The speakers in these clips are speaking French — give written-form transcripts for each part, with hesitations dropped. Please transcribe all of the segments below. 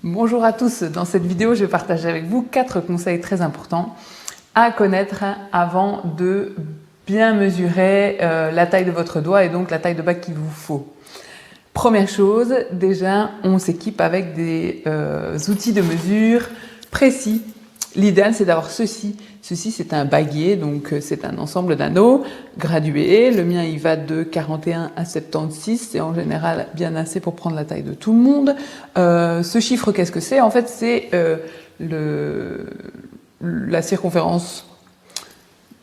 Bonjour à tous, dans cette vidéo je vais partager avec vous 4 conseils très importants à connaître avant de bien mesurer la taille de votre doigt et donc la taille de bague qu'il vous faut. Première chose, déjà on s'équipe avec des outils de mesure précis. L'idéal c'est d'avoir ceci. Ceci c'est un baguier, donc c'est un ensemble d'anneaux gradués. Le mien il va de 41 à 76, c'est en général bien assez pour prendre la taille de tout le monde. Ce chiffre qu'est-ce que c'est? En fait c'est la circonférence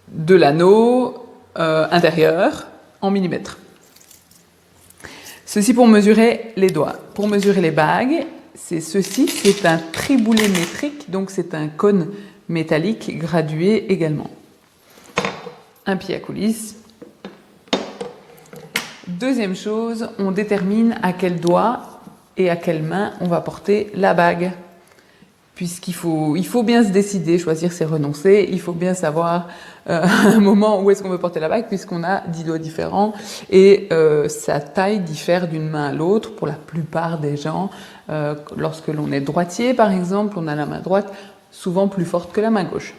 de l'anneau intérieur en millimètres. Ceci pour mesurer les doigts. Pour mesurer les bagues, c'est ceci, c'est un triboulet métrique, donc c'est un cône métallique gradué également. Un pied à coulisse. Deuxième chose, on détermine à quel doigt et à quelle main on va porter la bague. Puisqu'il faut bien se décider, choisir c'est renoncer, il faut bien savoir à un moment où est-ce qu'on veut porter la bague puisqu'on a 10 doigts différents et sa taille diffère d'une main à l'autre pour la plupart des gens. Lorsque l'on est droitier par exemple, on a la main droite souvent plus forte que la main gauche.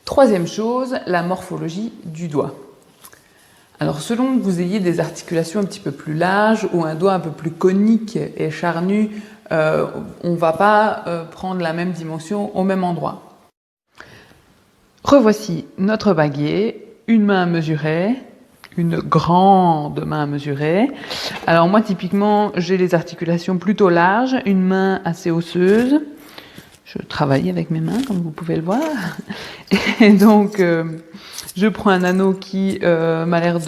Troisième chose, la morphologie du doigt. Alors selon que vous ayez des articulations un petit peu plus larges ou un doigt un peu plus conique et charnu, on ne va pas prendre la même dimension au même endroit. Revoici notre baguier, une main à mesurer, une grande main à mesurer. Alors moi typiquement j'ai les articulations plutôt larges, une main assez osseuse. Je travaille avec mes mains comme vous pouvez le voir. Et donc je prends un anneau qui m'a l'air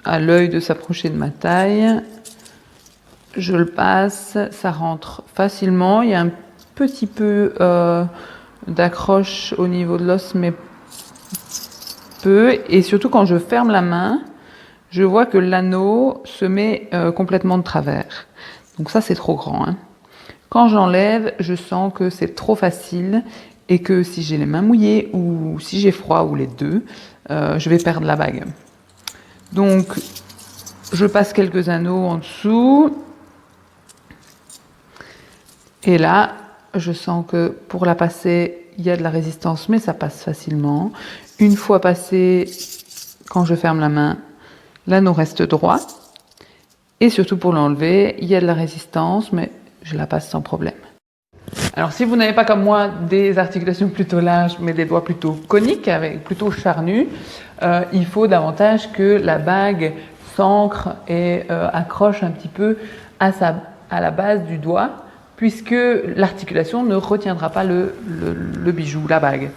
à l'œil de s'approcher de ma taille. Je le passe, ça rentre facilement. Il y a un petit peu d'accroche au niveau de l'os, mais peu. Et surtout quand je ferme la main, je vois que l'anneau se met complètement de travers. Donc ça c'est trop grand, hein. Quand j'enlève, je sens que c'est trop facile et que si j'ai les mains mouillées ou si j'ai froid ou les deux, je vais perdre la bague. Donc je passe quelques anneaux en dessous. Et là, je sens que pour la passer, il y a de la résistance, mais ça passe facilement. Une fois passé, quand je ferme la main, l'anneau reste droit. Et surtout pour l'enlever, il y a de la résistance, mais je la passe sans problème. Alors si vous n'avez pas comme moi des articulations plutôt larges, mais des doigts plutôt coniques, plutôt charnus, il faut davantage que la bague s'ancre et accroche un petit peu à la base du doigt, puisque l'articulation ne retiendra pas le bijou, la bague.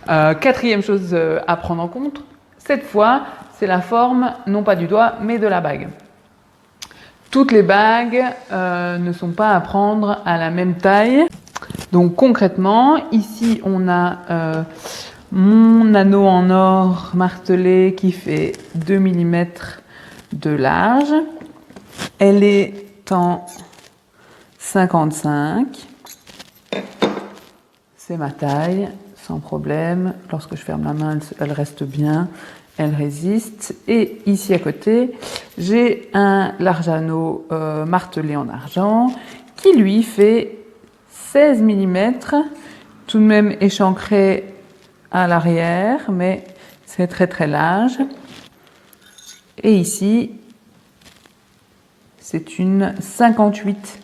Quatrième chose à prendre en compte, cette fois, c'est la forme, non pas du doigt, mais de la bague. Toutes les bagues ne sont pas à prendre à la même taille. Donc concrètement, ici on a mon anneau en or martelé qui fait 2 mm de large. Elle est en 55. C'est ma taille, sans problème. Lorsque je ferme la main, elle reste bien, elle résiste. Et ici à côté, j'ai un large anneau martelé en argent qui lui fait 16 mm, tout de même échancré à l'arrière, mais c'est très très large. Et ici, c'est une 58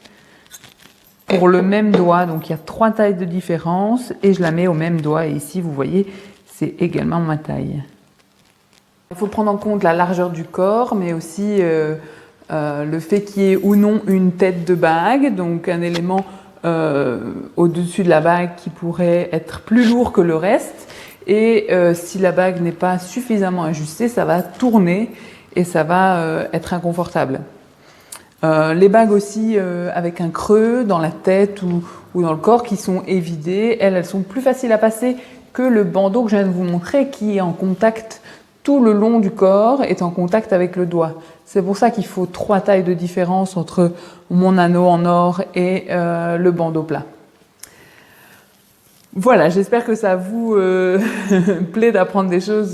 pour le même doigt, donc il y a 3 tailles de différence et je la mets au même doigt et ici vous voyez c'est également ma taille. Il faut prendre en compte la largeur du corps mais aussi le fait qu'il y ait ou non une tête de bague, donc un élément au-dessus de la bague qui pourrait être plus lourd que le reste et si la bague n'est pas suffisamment ajustée, ça va tourner et ça va être inconfortable. Les bagues aussi avec un creux dans la tête ou dans le corps qui sont évidées, elles sont plus faciles à passer que le bandeau que je viens de vous montrer qui est en contact tout le long du corps, est en contact avec le doigt. C'est pour ça qu'il faut 3 tailles de différence entre mon anneau en or et le bandeau plat. Voilà, j'espère que ça vous plaît d'apprendre des choses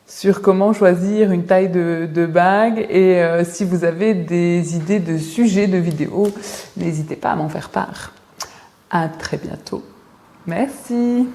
sur comment choisir une taille de bague et si vous avez des idées de sujets de vidéos, n'hésitez pas à m'en faire part. À très bientôt. Merci.